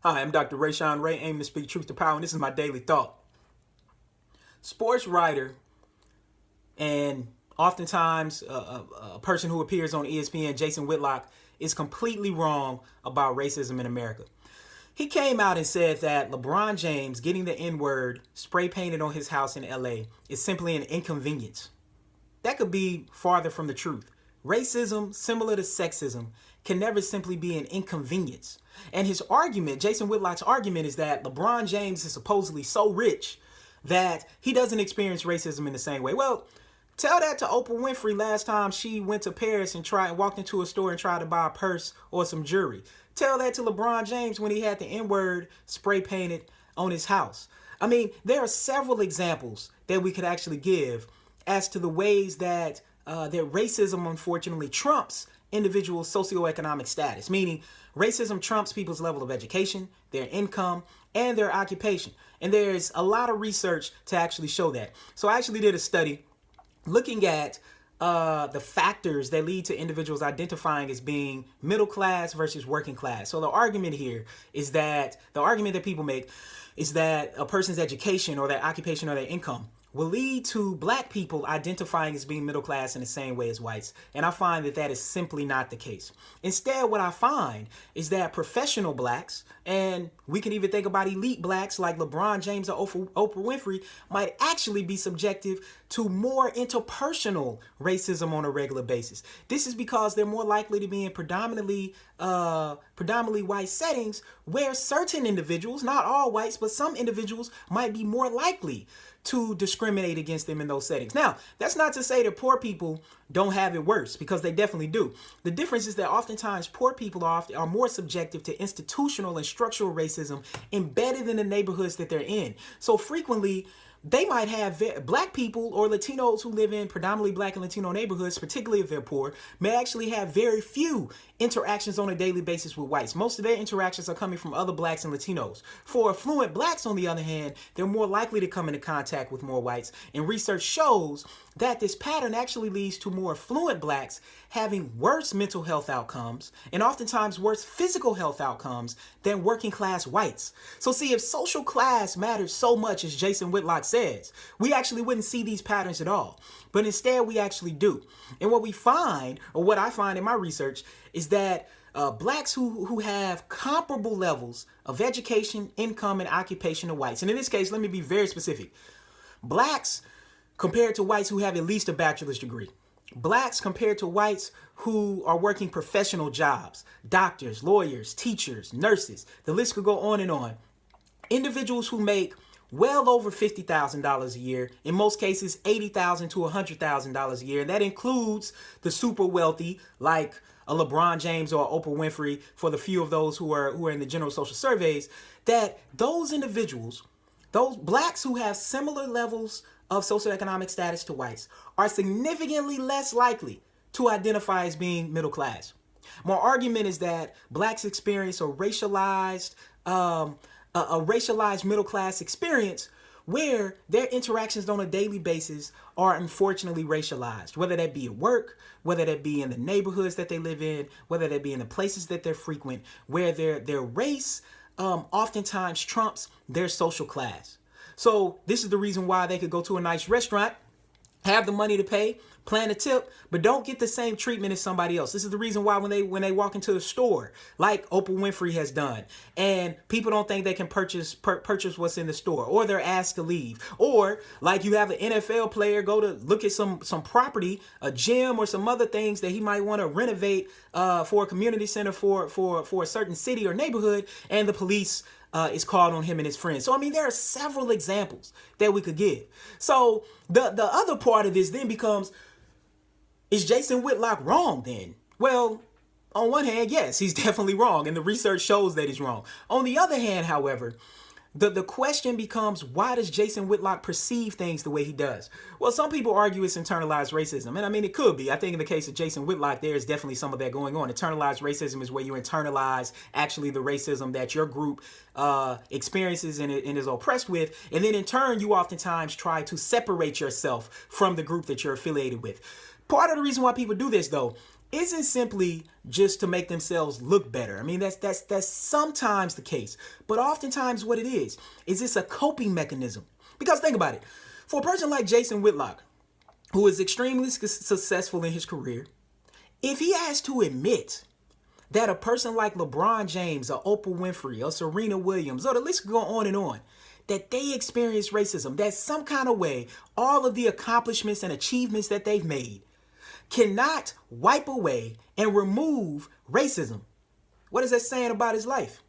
Hi, I'm Dr. Rayshawn Ray, aiming to speak truth to power, and this is my daily thought. Sports writer and oftentimes a person who appears on ESPN, Jason Whitlock, is completely wrong about racism in America. He came out and said that LeBron James getting the N-word spray painted on his house in LA is simply an inconvenience. That could be farther from the truth. Racism, similar to sexism, can never simply be an inconvenience. And his argument, Jason Whitlock's argument, is that LeBron James is supposedly so rich that he doesn't experience racism in the same way. Well, tell that to Oprah Winfrey last time she went to Paris and walked into a store and tried to buy a purse or some jewelry. Tell that to LeBron James when he had the N-word spray painted on his house. I mean, there are several examples that we could actually give as to the ways that racism unfortunately trumps individual socioeconomic status, meaning racism trumps people's level of education, their income, and their occupation. And there's a lot of research to actually show that. So I actually did a study looking at the factors that lead to individuals identifying as being middle class versus working class. So the argument that people make is that a person's education or their occupation or their income will lead to black people identifying as being middle class in the same way as whites. And I find that that is simply not the case. Instead, what I find is that professional blacks, and we can even think about elite blacks like LeBron James or Oprah Winfrey, might actually be subjective to more interpersonal racism on a regular basis. This is because they're more likely to be in predominantly white settings where certain individuals, not all whites, but some individuals might be more likely to discriminate against them in those settings. Now, that's not to say that poor people don't have it worse, because they definitely do. The difference is that oftentimes poor people are more subjective to institutional and structural racism embedded in the neighborhoods that they're in. So frequently, they might have black people or Latinos who live in predominantly black and Latino neighborhoods, particularly if they're poor, may actually have very few interactions on a daily basis with whites. Most of their interactions are coming from other blacks and Latinos. For affluent blacks, on the other hand, they're more likely to come into contact with more whites. And research shows that this pattern actually leads to more affluent blacks having worse mental health outcomes and oftentimes worse physical health outcomes than working class whites. So see, if social class matters so much as Jason Whitlock says, we actually wouldn't see these patterns at all. But instead, we actually do. And what we find, or what I find in my research, is that blacks who have comparable levels of education, income, and occupation to whites, and in this case, let me be very specific, blacks compared to whites who have at least a bachelor's degree, blacks compared to whites who are working professional jobs, doctors, lawyers, teachers, nurses, the list could go on and on. Individuals who make well over $50,000 a year, in most cases $80,000 to $100,000 a year, and that includes the super wealthy like a LeBron James or Oprah Winfrey, for the few of those who are in the general social surveys, that those individuals, those blacks who have similar levels of socioeconomic status to whites, are significantly less likely to identify as being middle class. My argument is that blacks experience a racialized middle class experience where their interactions on a daily basis are unfortunately racialized, whether that be at work, whether that be in the neighborhoods that they live in, whether that be in the places that they're frequent, where their race oftentimes trumps their social class. So this is the reason why they could go to a nice restaurant, have the money to pay, plan a tip, but don't get the same treatment as somebody else. This is the reason why when they walk into a store, like Oprah Winfrey has done, and people don't think they can purchase what's in the store, or they're asked to leave, or like you have an NFL player go to look at some property, a gym or some other things that he might want to renovate for a community center for a certain city or neighborhood, and the police is called on him and his friends. So I mean, there are several examples that we could give. So the other part of this then becomes, is Jason Whitlock wrong then? Well, on one hand, yes, he's definitely wrong, and the research shows that he's wrong. On the other hand, however, the question becomes, why does Jason Whitlock perceive things the way he does? Well, some people argue it's internalized racism, and I mean, it could be. I think in the case of Jason Whitlock, there is definitely some of that going on. Internalized racism is where you internalize actually the racism that your group experiences and is oppressed with, and then in turn, you oftentimes try to separate yourself from the group that you're affiliated with. Part of the reason why people do this, though, isn't simply just to make themselves look better. I mean, that's sometimes the case, but oftentimes what it is it's a coping mechanism. Because think about it. For a person like Jason Whitlock, who is extremely successful in his career, if he has to admit that a person like LeBron James or Oprah Winfrey or Serena Williams, or the list can go on, that they experience racism, that some kind of way, all of the accomplishments and achievements that they've made cannot wipe away and remove racism. What is that saying about his life?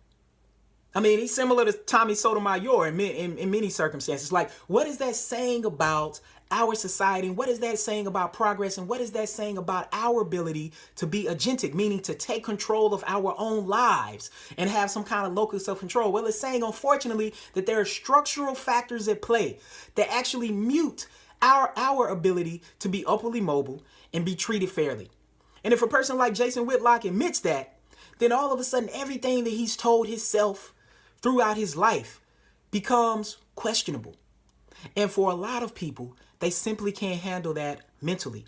I mean, he's similar to Tommy Sotomayor in many circumstances. Like, what is that saying about our society? And what is that saying about progress? And what is that saying about our ability to be agentic, meaning to take control of our own lives and have some kind of locus of control? Well, it's saying, unfortunately, that there are structural factors at play that actually mute our ability to be upwardly mobile and be treated fairly. And if a person like Jason Whitlock admits that, then all of a sudden everything that he's told himself throughout his life becomes questionable. And for a lot of people, they simply can't handle that mentally.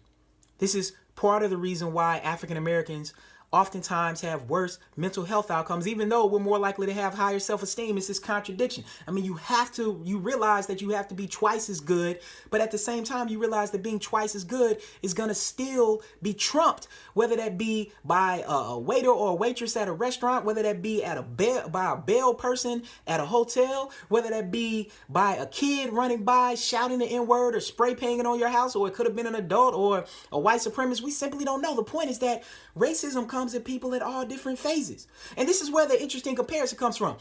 This is part of the reason why African Americans oftentimes have worse mental health outcomes, even though we're more likely to have higher self-esteem. It's this contradiction. I mean, you realize that you have to be twice as good, but at the same time, you realize that being twice as good is going to still be trumped, whether that be by a waiter or a waitress at a restaurant, whether that be by a bell person at a hotel, whether that be by a kid running by shouting the N-word or spray painting on your house, or it could have been an adult or a white supremacist. We simply don't know. The point is that racism comes at people at all different phases. And this is where the interesting comparison comes from.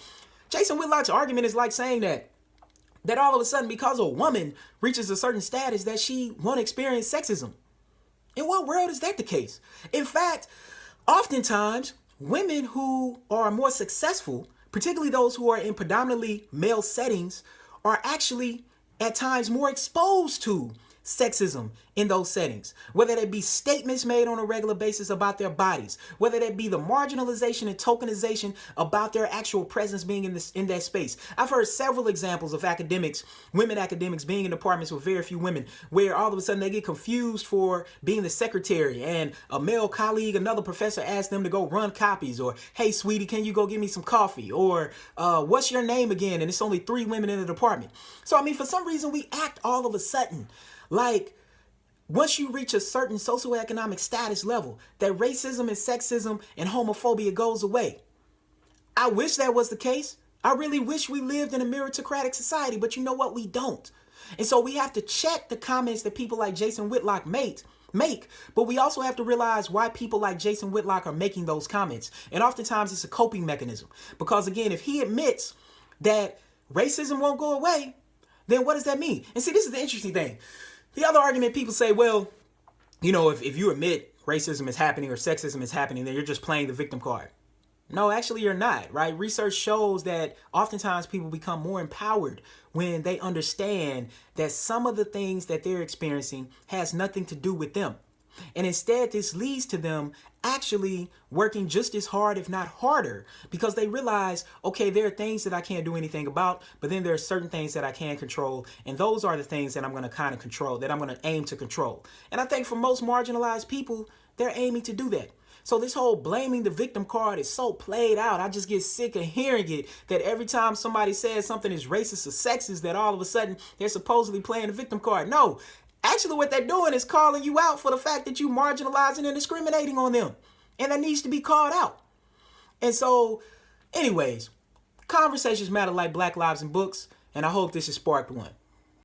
Jason Whitlock's argument is like saying that all of a sudden, because a woman reaches a certain status, that she won't experience sexism. In what world is that the case? In fact, oftentimes, women who are more successful, particularly those who are in predominantly male settings, are actually at times more exposed to sexism in those settings, whether that be statements made on a regular basis about their bodies, whether that be the marginalization and tokenization about their actual presence being in that space. I've heard several examples of women academics being in departments with very few women, where all of a sudden they get confused for being the secretary, and a male colleague, another professor, asks them to go run copies, or, hey sweetie, can you go get me some coffee, or what's your name again, and it's only 3 women in the department. So I mean, for some reason we act all of a sudden like once you reach a certain socioeconomic status level, that racism and sexism and homophobia goes away. I wish that was the case. I really wish we lived in a meritocratic society, but you know what? We don't. And so we have to check the comments that people like Jason Whitlock make, but we also have to realize why people like Jason Whitlock are making those comments. And oftentimes it's a coping mechanism. Because again, if he admits that racism won't go away, then what does that mean? And see, this is the interesting thing. The other argument, people say, well, you know, if you admit racism is happening or sexism is happening, then you're just playing the victim card. No, actually you're not, right? Research shows that oftentimes people become more empowered when they understand that some of the things that they're experiencing has nothing to do with them. And instead, this leads to them actually working just as hard, if not harder, because they realize, okay, there are things that I can't do anything about, but then there are certain things that I can control. And those are the things that I'm going to kind of control, that I'm going to aim to control. And I think for most marginalized people, they're aiming to do that. So this whole blaming the victim card is so played out. I just get sick of hearing it, that every time somebody says something is racist or sexist, that all of a sudden they're supposedly playing the victim card. No. Actually, what they're doing is calling you out for the fact that you marginalizing and discriminating on them. And that needs to be called out. And so, anyways, conversations matter like Black Lives in Books, and I hope this has sparked one.